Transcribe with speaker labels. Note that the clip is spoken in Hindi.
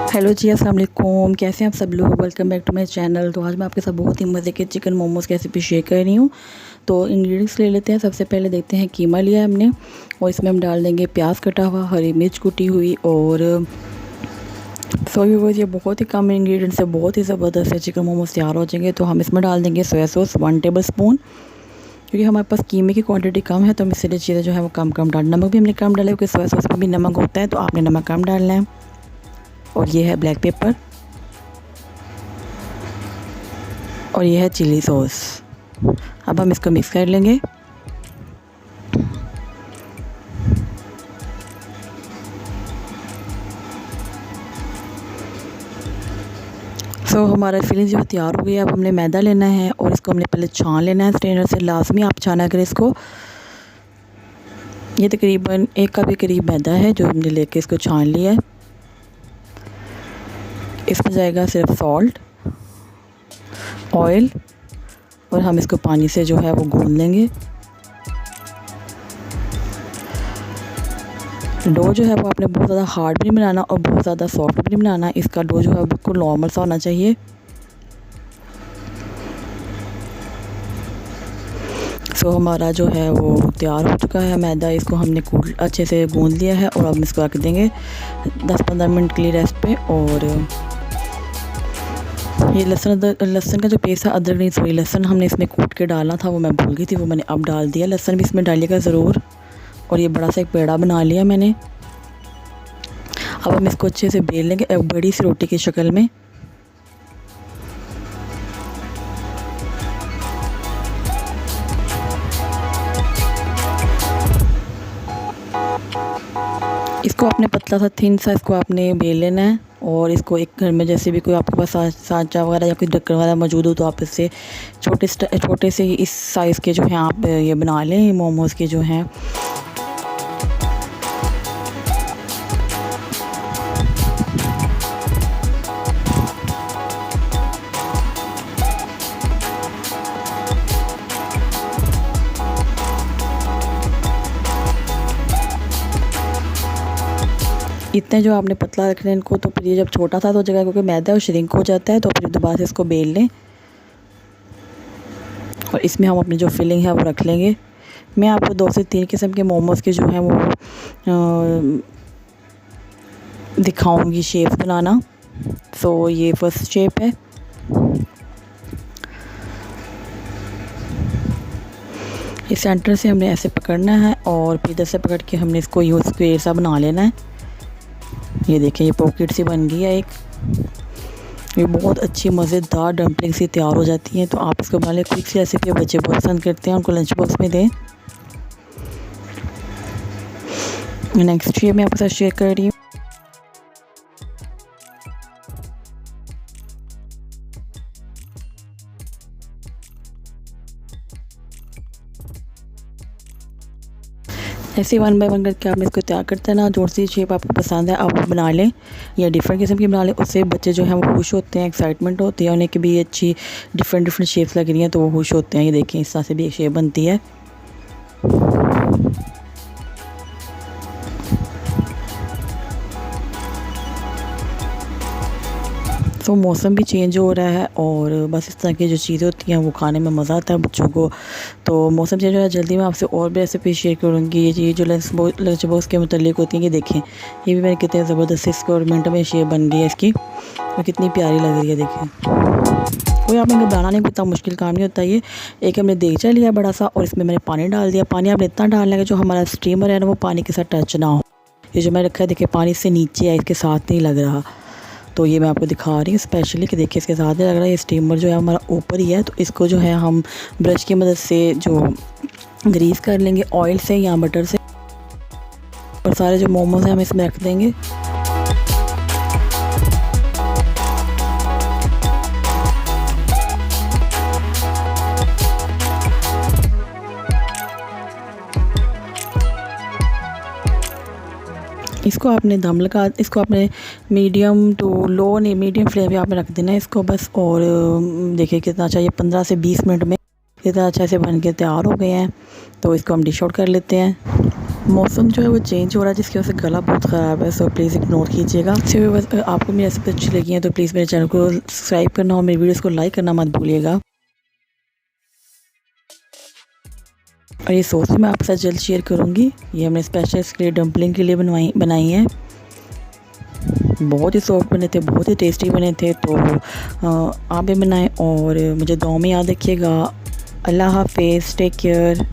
Speaker 1: हेलो जी, अस्सलाम वालेकुम। कैसे हैं आप सब लोग? Welcome back to my channel. तो आज मैं आपके साथ बहुत ही मज़े के चिकन मोमोज़ की रेसिपी शेयर कर रही हूँ। तो इंग्रेडिएंट्स ले लेते हैं। सबसे पहले देखते हैं, कीमा लिया है हमने और इसमें हम डाल देंगे प्याज कटा हुआ, हरी मिर्च कुटी हुई और ये बहुत ही कम इंग्रेडिएंट्स से बहुत ही ज़बरदस्त है चिकन मोमोज़ तैयार हो जाएंगे। तो हम इसमें डाल देंगे सोया सॉस 1 टेबल स्पून, क्योंकि हमारे पास कीमे की क्वांटिटी कम है तो हम इसलिए चीज़ें जो है वो कम डाल। नमक भी हमने कम डाला क्योंकि सोया सॉस में भी नमक होता है, तो आपने नमक कम डालना है। और ये है ब्लैक पेपर और ये है चिली सॉस। अब हम इसको मिक्स कर लेंगे। हमारा फिलिंग जो तैयार हो गया। अब हमने मैदा लेना है और इसको हमने पहले छान लेना है स्ट्रेनर से। लाजमी आप छाना करें इसको। ये तकरीबन 1 कप के करीब मैदा है जो हमने लेके इसको छान लिया है। इसमें जाएगा सिर्फ सॉल्ट, ऑयल और हम इसको पानी से जो है वो गूंद लेंगे। डो जो है वो आपने बहुत ज़्यादा हार्ड भी नहीं बनाना और बहुत ज़्यादा सॉफ्ट भी नहीं बनाना। इसका डो जो है बिल्कुल नॉर्मल सा होना चाहिए। हमारा जो है वो तैयार हो चुका है मैदा। इसको हमने अच्छे से गूंद लिया है और अब इसको रख देंगे 10-15 मिनट के लिए रेस्ट पे। और ये लहसुन का जो पेस्ट है, अदरक नहीं सॉरी लहसुन हमने इसमें कूट के डालना था, वो मैं भूल गई थी, वो मैंने अब डाल दिया। लहसुन भी इसमें डालिएगा ज़रूर। और ये बड़ा सा एक पेड़ा बना लिया मैंने। अब हम इसको अच्छे से बेल लेंगे एक बड़ी सी रोटी की शक्ल में। इसको आपने पतला सा थिन सा इसको आपने बेल लेना है। और इसको एक घर में जैसे भी कोई आपके पास सांचा वगैरह या कोई ढक्कन वगैरह मौजूद हो तो आप इससे छोटे से इस साइज़ के जो हैं आप ये बना लें मोमोज़ के जो हैं। इतने जो आपने पतला रखना है इनको, तो फिर ये जब छोटा था तो जगह क्योंकि मैदा और श्रिंक हो जाता है, तो फिर दोबारा से इसको बेल लें और इसमें हम अपनी जो फिलिंग है वो रख लेंगे। मैं आपको 2 से 3 किस्म के मोमोज़ के जो हैं वो दिखाऊंगी शेप बनाना। ये फर्स्ट शेप है। इस सेंटर से हमने ऐसे पकड़ना है और फिर इधर से पकड़ के हमने इसको यूँ स्क्वायर सा बना लेना है। ये देखें, ये पॉकेट सी बन गई है एक। ये बहुत अच्छी मज़ेदार डम्पलिंग सी तैयार हो जाती हैं। तो आप इसको बना लें, क्विक सी रेसिपी बच्चे बहुत पसंद करते हैं, उनको लंच बॉक्स में दें। नेक्स्ट ये मैं आपके साथ शेयर कर रही हूँ। ऐसे 1 बाय 1 करके आपने इसको तैयार करते हैं ना। जो सी शेप आपको पसंद है आप वो बना लें या डिफरेंट किस्म की बना लें। उससे बच्चे जो हैं वो खुश होते हैं, एक्साइटमेंट होती है उन्हें कि भी अच्छी डिफरेंट शेप्स लग रही हैं, तो वो खुश होते हैं। ये देखें, इस तरह से भी एक शेप बनती है। मौसम भी चेंज हो रहा है और बस इस तरह की जो चीज़ें होती हैं वो खाने में मज़ा आता है बच्चों को। तो मौसम चेंज हो रहा है, जल्दी मैं आपसे और भी रेसिपी शेयर करूँगी। ये जो लंच बॉक्स के मुतालिक होती हैं, ये देखें, ये भी मैंने कितने ज़बरदस्त 6 मिनट में शेप बन गई है इसकी और कितनी प्यारी लग रही है। देखें, कोई आप इनको बनाना नहीं, इतना मुश्किल काम नहीं होता। ये एक हमने देगचा लिया बड़ा सा और इसमें मैंने पानी डाल दिया। पानी आपने इतना डालना है कि जो हमारा स्टीमर है ना वो पानी के साथ टच ना हो। ये जो मैं रखा है देखिए, पानी से नीचे है, इसके साथ नहीं लग रहा। तो ये मैं आपको दिखा रही हूँ स्पेशली कि देखिए इसके साथ नहीं लग रहा है। ये स्टीमर जो है हमारा ऊपर ही है, तो इसको जो है हम ब्रश की मदद से जो ग्रीस कर लेंगे ऑयल से या बटर से। और सारे जो मोमोज हैं हम इसमें रख देंगे। इसको आपने दम लगा, इसको आपने मीडियम टू लो नहीं मीडियम फ्लेम पे आपने रख देना है इसको बस। और देखिए कितना अच्छा, ये 15 से 20 मिनट में इतना अच्छा से बन के तैयार हो गए हैं। तो इसको हम डिश आउट कर लेते हैं। मौसम जो है वो चेंज हो रहा है जिसकी वजह से गला बहुत ख़राब है, सो प्लीज़ इग्नोर कीजिएगा। आपको मेरी रेसिपी अच्छी लगी है तो प्लीज़ मेरे चैनल को सब्सक्राइब करना और मेरी वीडियोस को लाइक करना मत भूलिएगा। और ये सॉस भी मैं आपके साथ जल्द शेयर करूँगी। ये हमने स्पेशल इसके लिए डम्पलिंग के लिए बनाई है। बहुत ही सॉफ्ट बने थे, बहुत ही टेस्टी बने थे। तो आप भी बनाएं और मुझे दुआ में याद रखिएगा। अल्लाह हाफ़िज़, टेक केयर।